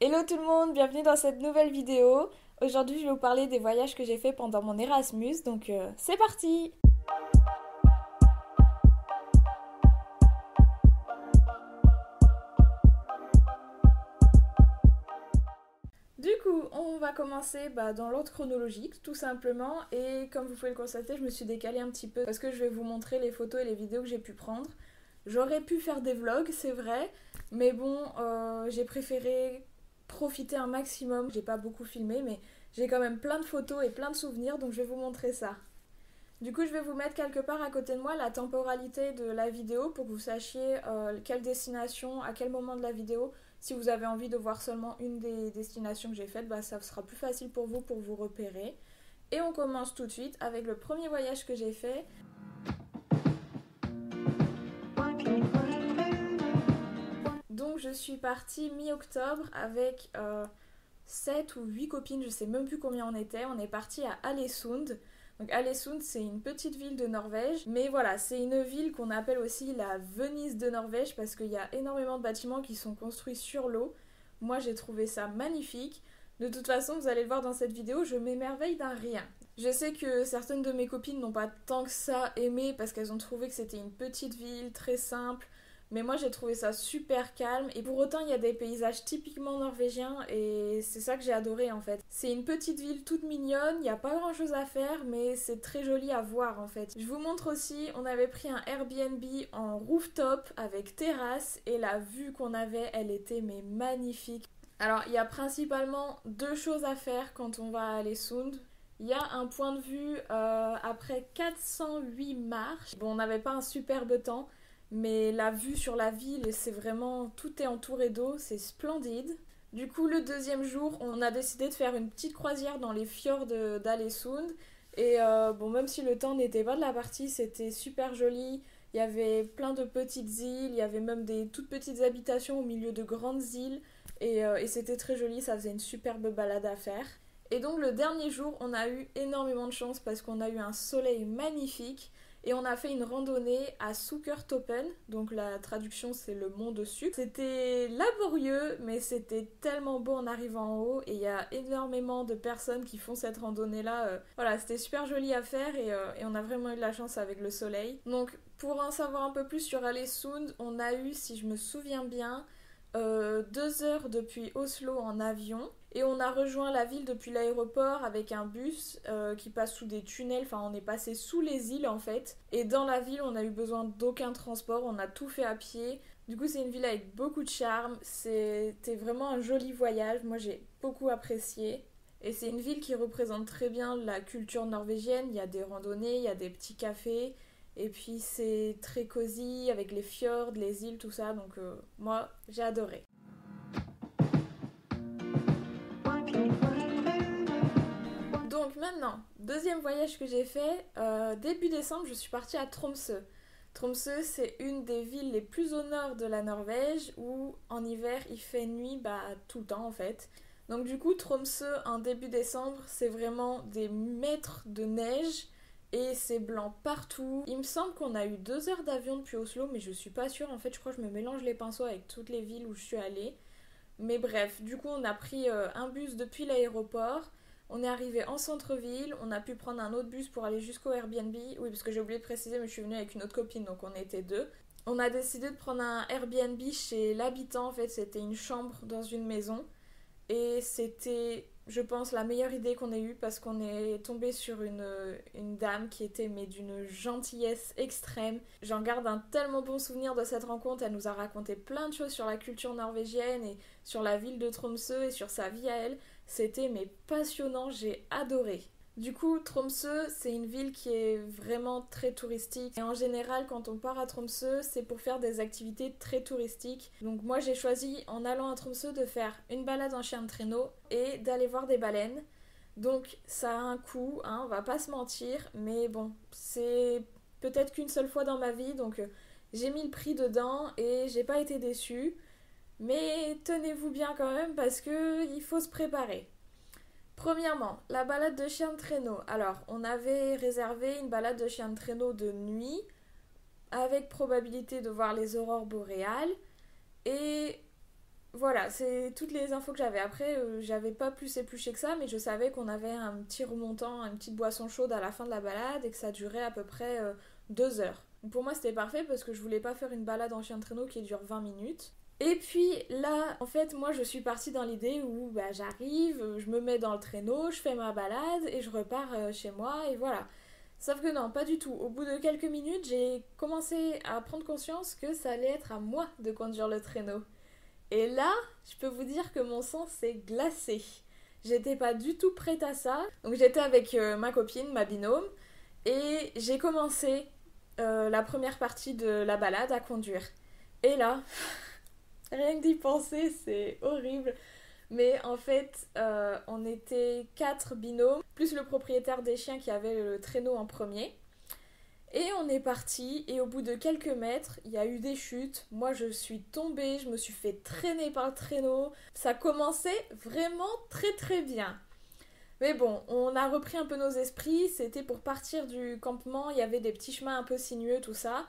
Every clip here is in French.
Hello tout le monde, bienvenue dans cette nouvelle vidéo. Aujourd'hui je vais vous parler des voyages que j'ai fait pendant mon Erasmus, donc c'est parti! Du coup, on va commencer dans l'ordre chronologique, tout simplement, et comme vous pouvez le constater, je me suis décalée un petit peu parce que je vais vous montrer les photos et les vidéos que j'ai pu prendre. J'aurais pu faire des vlogs, c'est vrai, mais bon, j'ai préféré profiter un maximum. J'ai pas beaucoup filmé, mais j'ai quand même plein de photos et plein de souvenirs, donc je vais vous montrer ça. Du coup, je vais vous mettre quelque part à côté de moi la temporalité de la vidéo pour que vous sachiez quelle destination, à quel moment de la vidéo. Si vous avez envie de voir seulement une des destinations que j'ai faites, ça sera plus facile pour vous repérer. Et on commence tout de suite avec le premier voyage que j'ai fait. Donc je suis partie mi-octobre avec 7 ou 8 copines, je sais même plus combien on était. On est parti à Alesund. Donc Alesund, c'est une petite ville de Norvège, mais voilà, c'est une ville qu'on appelle aussi la Venise de Norvège parce qu'il y a énormément de bâtiments qui sont construits sur l'eau. Moi, j'ai trouvé ça magnifique. De toute façon, vous allez le voir dans cette vidéo, je m'émerveille d'un rien. Je sais que certaines de mes copines n'ont pas tant que ça aimé parce qu'elles ont trouvé que c'était une petite ville très simple, mais moi j'ai trouvé ça super calme et pour autant il y a des paysages typiquement norvégiens et c'est ça que j'ai adoré en fait. C'est une petite ville toute mignonne, il n'y a pas grand chose à faire mais c'est très joli à voir en fait. Je vous montre aussi, on avait pris un Airbnb en rooftop avec terrasse et la vue qu'on avait elle était mais magnifique. Alors il y a principalement deux choses à faire quand on va à Alesund. Il y a un point de vue après 408 marches. Bon, on n'avait pas un superbe temps, mais la vue sur la ville, c'est vraiment, tout est entouré d'eau, c'est splendide. Du coup, le deuxième jour, on a décidé de faire une petite croisière dans les fjords d'Alesund. Et bon, même si le temps n'était pas de la partie, c'était super joli. Il y avait plein de petites îles, il y avait même des toutes petites habitations au milieu de grandes îles. Et c'était très joli, ça faisait une superbe balade à faire. Et donc le dernier jour, on a eu énormément de chance parce qu'on a eu un soleil magnifique et on a fait une randonnée à Sukkertoppen, donc la traduction c'est le mont de sucre. C'était laborieux mais c'était tellement beau en arrivant en haut et il y a énormément de personnes qui font cette randonnée là. Voilà, c'était super joli à faire et on a vraiment eu de la chance avec le soleil. Donc pour en savoir un peu plus sur Alesund, on a eu, si je me souviens bien, 2 heures depuis Oslo en avion et on a rejoint la ville depuis l'aéroport avec un bus qui passe sous des tunnels, enfin on est passé sous les îles en fait et dans la ville on a eu besoin d'aucun transport, on a tout fait à pied. Du coup c'est une ville avec beaucoup de charme, c'était vraiment un joli voyage, moi j'ai beaucoup apprécié. Et c'est une ville qui représente très bien la culture norvégienne, il y a des randonnées, il y a des petits cafés, et puis c'est très cosy avec les fjords, les îles, tout ça. Donc moi, j'ai adoré. Donc maintenant, deuxième voyage que j'ai fait, début décembre, je suis partie à Tromsø. Tromsø, c'est une des villes les plus au nord de la Norvège où en hiver il fait nuit tout le temps en fait. Donc du coup, Tromsø en début décembre, c'est vraiment des mètres de neige et c'est blanc partout. Il me semble qu'on a eu 2 heures d'avion depuis Oslo, mais je suis pas sûre. En fait, je crois que je me mélange les pinceaux avec toutes les villes où je suis allée. Mais bref, du coup, on a pris un bus depuis l'aéroport. On est arrivé en centre-ville. On a pu prendre un autre bus pour aller jusqu'au Airbnb. Oui, parce que j'ai oublié de préciser, mais je suis venue avec une autre copine, donc on était deux. On a décidé de prendre un Airbnb chez l'habitant. En fait, c'était une chambre dans une maison. Et c'était, je pense, la meilleure idée qu'on ait eue parce qu'on est tombé sur une dame qui était mais d'une gentillesse extrême. J'en garde un tellement bon souvenir de cette rencontre. Elle nous a raconté plein de choses sur la culture norvégienne et sur la ville de Tromsø et sur sa vie à elle. C'était mais passionnant, j'ai adoré. Du coup, Tromsø, c'est une ville qui est vraiment très touristique. Et en général, quand on part à Tromsø, c'est pour faire des activités très touristiques. Donc moi, j'ai choisi, en allant à Tromsø, de faire une balade en chien de traîneau et d'aller voir des baleines. Donc ça a un coût, hein, on va pas se mentir. Mais bon, c'est peut-être qu'une seule fois dans ma vie. Donc j'ai mis le prix dedans et j'ai pas été déçue. Mais tenez-vous bien quand même parce que il faut se préparer. Premièrement, la balade de chien de traîneau. Alors, on avait réservé une balade de chien de traîneau de nuit, avec probabilité de voir les aurores boréales. Et Voilà, c'est toutes les infos que j'avais. Après, j'avais pas plus épluché que ça, mais je savais qu'on avait un petit remontant, une petite boisson chaude à la fin de la balade et que ça durait à peu près 2 heures. Donc pour moi, c'était parfait parce que je voulais pas faire une balade en chien de traîneau qui dure 20 minutes. Et puis là, en fait, moi je suis partie dans l'idée où bah, j'arrive, je me mets dans le traîneau, je fais ma balade et je repars chez moi et voilà. Sauf que non, pas du tout. Au bout de quelques minutes, j'ai commencé à prendre conscience que ça allait être à moi de conduire le traîneau. Et là, je peux vous dire que mon sang s'est glacé. J'étais pas du tout prête à ça. Donc j'étais avec ma copine, ma binôme, et j'ai commencé la première partie de la balade à conduire. Et là, rien que d'y penser, c'est horrible. Mais en fait, on était 4 binômes, plus le propriétaire des chiens qui avait le traîneau en premier. Et on est parti, et au bout de quelques mètres, il y a eu des chutes. Moi, je suis tombée, je me suis fait traîner par le traîneau. Ça commençait vraiment très très bien. Mais bon, on a repris un peu nos esprits. C'était pour partir du campement, il y avait des petits chemins un peu sinueux, tout ça.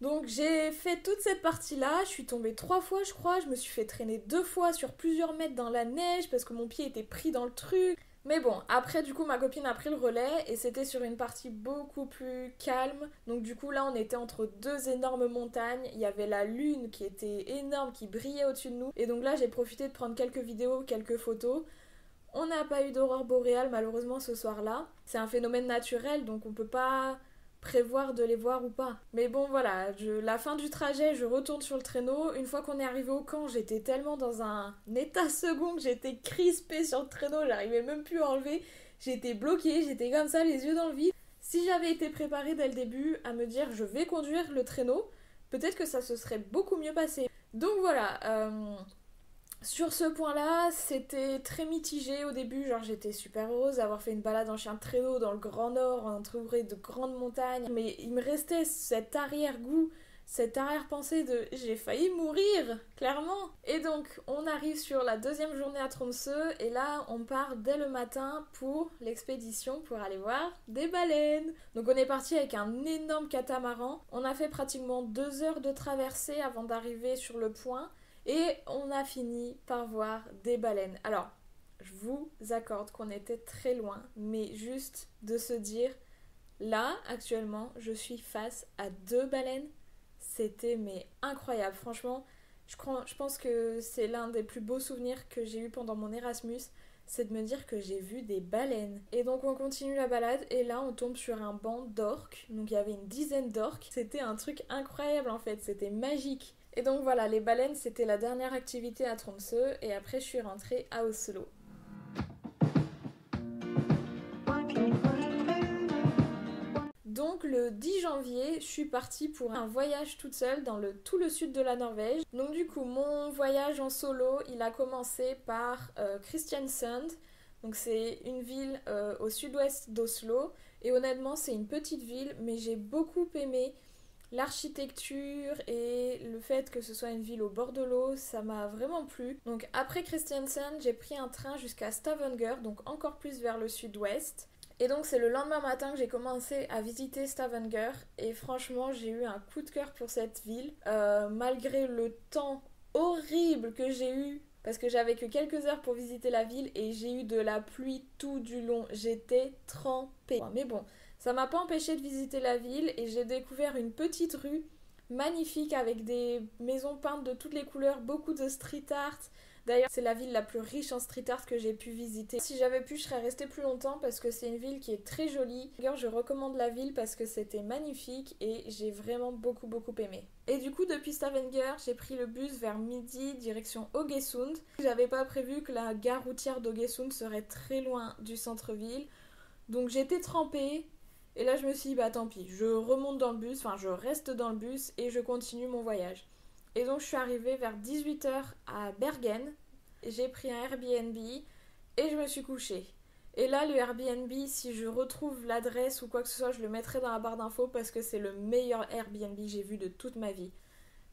Donc j'ai fait toute cette partie-là, je suis tombée 3 fois je crois, je me suis fait traîner 2 fois sur plusieurs mètres dans la neige parce que mon pied était pris dans le truc. Mais bon, après du coup ma copine a pris le relais et c'était sur une partie beaucoup plus calme. Donc du coup là on était entre 2 énormes montagnes, il y avait la lune qui était énorme, qui brillait au-dessus de nous. Et donc là j'ai profité de prendre quelques vidéos, quelques photos. On n'a pas eu d'aurore boréale malheureusement ce soir-là. C'est un phénomène naturel donc on peut pas prévoir de les voir ou pas. Mais bon voilà, la fin du trajet, je retourne sur le traîneau. Une fois qu'on est arrivé au camp, j'étais tellement dans un état second que j'étais crispée sur le traîneau, j'arrivais même plus à enlever. J'étais bloquée, j'étais comme ça, les yeux dans le vide. Si j'avais été préparée dès le début à me dire je vais conduire le traîneau, peut-être que ça se serait beaucoup mieux passé. Donc voilà, sur ce point-là, c'était très mitigé au début, genre j'étais super heureuse d'avoir fait une balade en chien de traîneau dans le Grand Nord, entouré de grandes montagnes, mais il me restait cet arrière-goût, cette arrière-pensée de j'ai failli mourir, clairement. Et donc on arrive sur la deuxième journée à Tromsø, et là on part dès le matin pour l'expédition, pour aller voir des baleines. Donc on est parti avec un énorme catamaran, on a fait pratiquement 2 heures de traversée avant d'arriver sur le point, et on a fini par voir des baleines. Alors, je vous accorde qu'on était très loin, mais juste de se dire, là, actuellement, je suis face à 2 baleines, c'était mais incroyable. Franchement, je pense que c'est l'un des plus beaux souvenirs que j'ai eu pendant mon Erasmus, c'est de me dire que j'ai vu des baleines. Et donc on continue la balade, et là on tombe sur un banc d'orques, donc il y avait une dizaine d'orques. C'était un truc incroyable en fait, c'était magique. Et donc voilà, les baleines, c'était la dernière activité à Tromsø, et après je suis rentrée à Oslo. Donc le 10 janvier, je suis partie pour un voyage toute seule dans tout le sud de la Norvège. Donc du coup, mon voyage en solo, il a commencé par Kristiansand. Donc c'est une ville au sud-ouest d'Oslo. Et honnêtement, c'est une petite ville, mais j'ai beaucoup aimé l'architecture et le fait que ce soit une ville au bord de l'eau, ça m'a vraiment plu. Donc après Kristiansand, j'ai pris un train jusqu'à Stavanger, donc encore plus vers le sud-ouest. Et donc c'est le lendemain matin que j'ai commencé à visiter Stavanger, et franchement j'ai eu un coup de cœur pour cette ville, malgré le temps horrible que j'ai eu, parce que j'avais que quelques heures pour visiter la ville et j'ai eu de la pluie tout du long, j'étais trempée. Mais bon, ça m'a pas empêché de visiter la ville, et j'ai découvert une petite rue magnifique avec des maisons peintes de toutes les couleurs, beaucoup de street art. D'ailleurs, c'est la ville la plus riche en street art que j'ai pu visiter. Si j'avais pu, je serais restée plus longtemps parce que c'est une ville qui est très jolie. D'ailleurs, je recommande la ville parce que c'était magnifique et j'ai vraiment beaucoup aimé. Et du coup, depuis Stavanger, j'ai pris le bus vers midi, direction Haugesund. J'avais pas prévu que la gare routière d'Haugesund serait très loin du centre-ville. Donc j'étais trempée. Et là, je me suis dit, bah tant pis, je remonte dans le bus, enfin je reste dans le bus et je continue mon voyage. Et donc je suis arrivée vers 18h à Bergen, j'ai pris un Airbnb et je me suis couchée. Et là le Airbnb, si je retrouve l'adresse ou quoi que ce soit, je le mettrai dans la barre d'infos parce que c'est le meilleur Airbnb que j'ai vu de toute ma vie.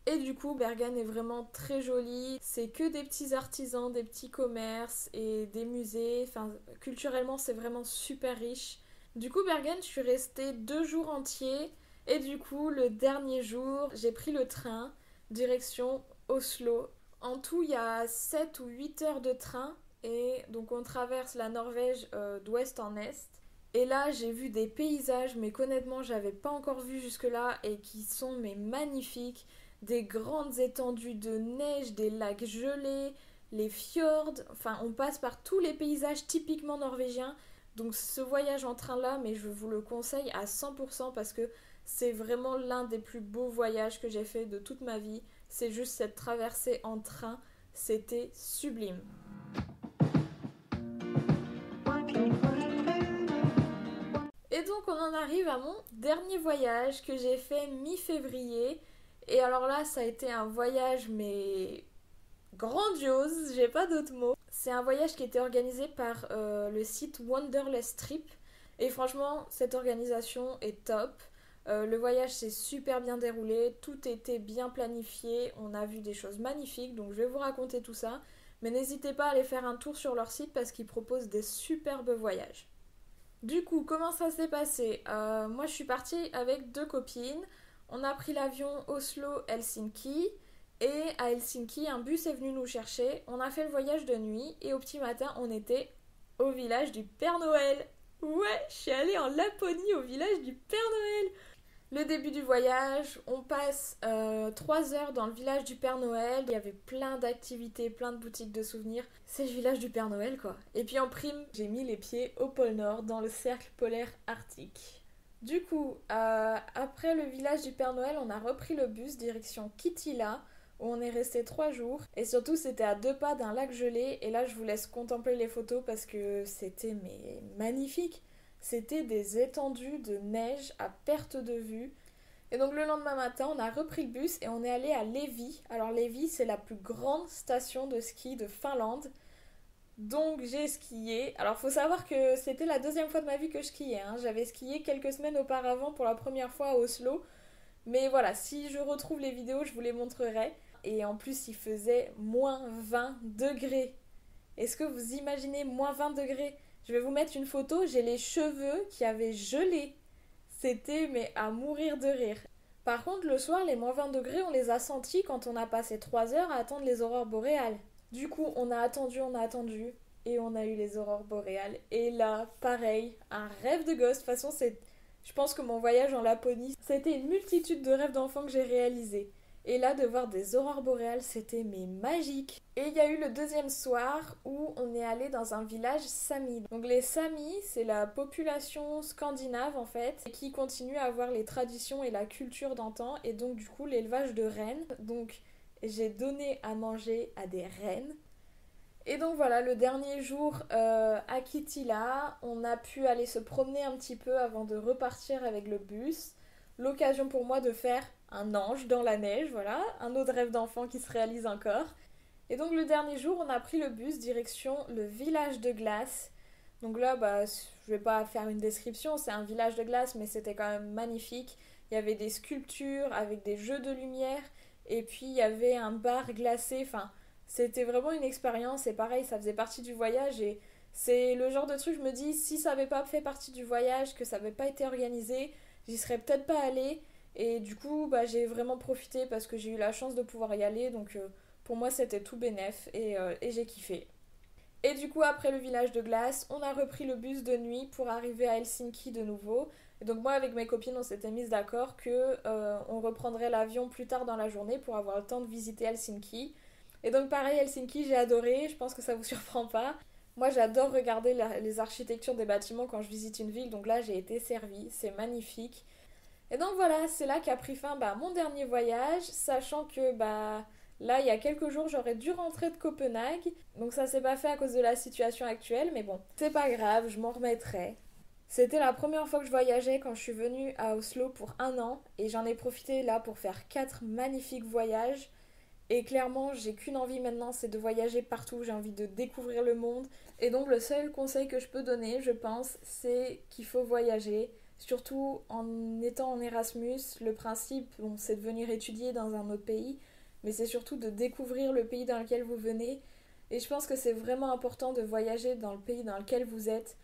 Et du coup Bergen est vraiment très joli, c'est que des petits artisans, des petits commerces et des musées, enfin culturellement c'est vraiment super riche. Du coup Bergen, je suis restée 2 jours entiers, et du coup le dernier jour j'ai pris le train direction Oslo. En tout, il y a 7 ou 8 heures de train et donc on traverse la Norvège d'ouest en est. Et là, j'ai vu des paysages, mais qu'honnêtement, j'avais pas encore vu jusque-là et qui sont mais magnifiques. Des grandes étendues de neige, des lacs gelés, les fjords. Enfin, on passe par tous les paysages typiquement norvégiens. Donc, ce voyage en train-là, mais je vous le conseille à 100% parce que c'est vraiment l'un des plus beaux voyages que j'ai fait de toute ma vie. C'est juste cette traversée en train. C'était sublime. Et donc on en arrive à mon dernier voyage que j'ai fait mi-février. Et alors là, ça a été un voyage mais grandiose, j'ai pas d'autres mots. C'est un voyage qui était organisé par le site Wanderlust Trip. Et franchement, cette organisation est top. Le voyage s'est super bien déroulé, tout était bien planifié, on a vu des choses magnifiques, donc je vais vous raconter tout ça. Mais n'hésitez pas à aller faire un tour sur leur site parce qu'ils proposent des superbes voyages. Du coup, comment ça s'est passé? Moi, je suis partie avec 2 copines. On a pris l'avion Oslo-Helsinki. Et à Helsinki, un bus est venu nous chercher. On a fait le voyage de nuit. Et au petit matin, on était au village du Père Noël. Ouais, je suis allée en Laponie au village du Père Noël. Le début du voyage, on passe 3 heures dans le village du Père Noël. Il y avait plein d'activités, plein de boutiques de souvenirs. C'est le village du Père Noël, quoi. Et puis en prime, j'ai mis les pieds au pôle Nord, dans le cercle polaire arctique. Du coup, après le village du Père Noël, on a repris le bus direction Kittilä, où on est resté 3 jours. Et surtout, c'était à 2 pas d'un lac gelé. Et là, je vous laisse contempler les photos parce que c'était mais magnifique. C'était des étendues de neige à perte de vue. Et donc le lendemain matin, on a repris le bus et on est allé à Levi. Alors Levi, c'est la plus grande station de ski de Finlande. Donc j'ai skié. Alors faut savoir que c'était la 2e fois de ma vie que je skiais, hein. J'avais skié quelques semaines auparavant pour la première fois à Oslo. Mais voilà, si je retrouve les vidéos, je vous les montrerai. Et en plus, il faisait moins 20 degrés. Est-ce que vous imaginez moins 20 degrés? Je vais vous mettre une photo, j'ai les cheveux qui avaient gelé. C'était mais à mourir de rire. Par contre, le soir, les moins 20 degrés, on les a sentis quand on a passé 3 heures à attendre les aurores boréales. Du coup, on a attendu, et on a eu les aurores boréales. Et là, pareil, un rêve de gosse. De toute façon, je pense que mon voyage en Laponie, c'était une multitude de rêves d'enfants que j'ai réalisés. Et là, de voir des aurores boréales, c'était mais magique. Et il y a eu le 2e soir où on est allé dans un village Sami. Donc les Sami, c'est la population scandinave en fait, qui continue à avoir les traditions et la culture d'antan, et donc du coup l'élevage de rennes. Donc j'ai donné à manger à des rennes. Et donc voilà, le dernier jour à Kittilä, on a pu aller se promener un petit peu avant de repartir avec le bus. L'occasion pour moi de faire un ange dans la neige, voilà, un autre rêve d'enfant qui se réalise encore. Et donc le dernier jour, on a pris le bus direction le village de glace. Donc là, je vais pas faire une description, c'est un village de glace, mais c'était quand même magnifique. Il y avait des sculptures avec des jeux de lumière, et puis il y avait un bar glacé, enfin, c'était vraiment une expérience, et pareil, ça faisait partie du voyage, et c'est le genre de truc, je me dis, si ça n'avait pas fait partie du voyage, que ça n'avait pas été organisé, j'y serais peut-être pas allée. Et du coup, j'ai vraiment profité parce que j'ai eu la chance de pouvoir y aller. Donc pour moi, c'était tout bénef et j'ai kiffé. Et du coup, après le village de glace, on a repris le bus de nuit pour arriver à Helsinki de nouveau. Et donc moi, avec mes copines, on s'était mis d'accord que on reprendrait l'avion plus tard dans la journée pour avoir le temps de visiter Helsinki. Et donc pareil, Helsinki, j'ai adoré. Je pense que ça vous surprend pas. Moi, j'adore regarder les architectures des bâtiments quand je visite une ville. Donc là, j'ai été servie. C'est magnifique. Et donc voilà, c'est là qu'a pris fin mon dernier voyage, sachant que là, il y a quelques jours, j'aurais dû rentrer de Copenhague. Donc ça s'est pas fait à cause de la situation actuelle, mais bon, c'est pas grave, je m'en remettrai. C'était la première fois que je voyageais quand je suis venue à Oslo pour 1 an, et j'en ai profité là pour faire 4 magnifiques voyages. Et clairement, j'ai qu'une envie maintenant, c'est de voyager partout, j'ai envie de découvrir le monde. Et donc le seul conseil que je peux donner, je pense, c'est qu'il faut voyager. Surtout en étant en Erasmus, le principe, c'est de venir étudier dans un autre pays, mais c'est surtout de découvrir le pays dans lequel vous venez. Et je pense que c'est vraiment important de voyager dans le pays dans lequel vous êtes.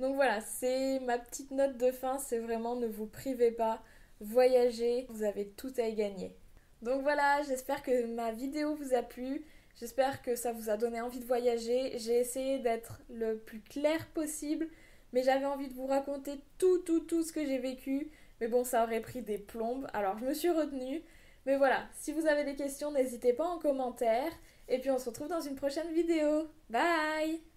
Donc voilà, c'est ma petite note de fin, c'est vraiment ne vous privez pas, voyagez, vous avez tout à y gagner. Donc voilà, j'espère que ma vidéo vous a plu. J'espère que ça vous a donné envie de voyager. J'ai essayé d'être le plus clair possible, mais j'avais envie de vous raconter tout ce que j'ai vécu. Mais bon, ça aurait pris des plombes, alors je me suis retenue. Mais voilà, si vous avez des questions, n'hésitez pas en commentaire. Et puis on se retrouve dans une prochaine vidéo. Bye!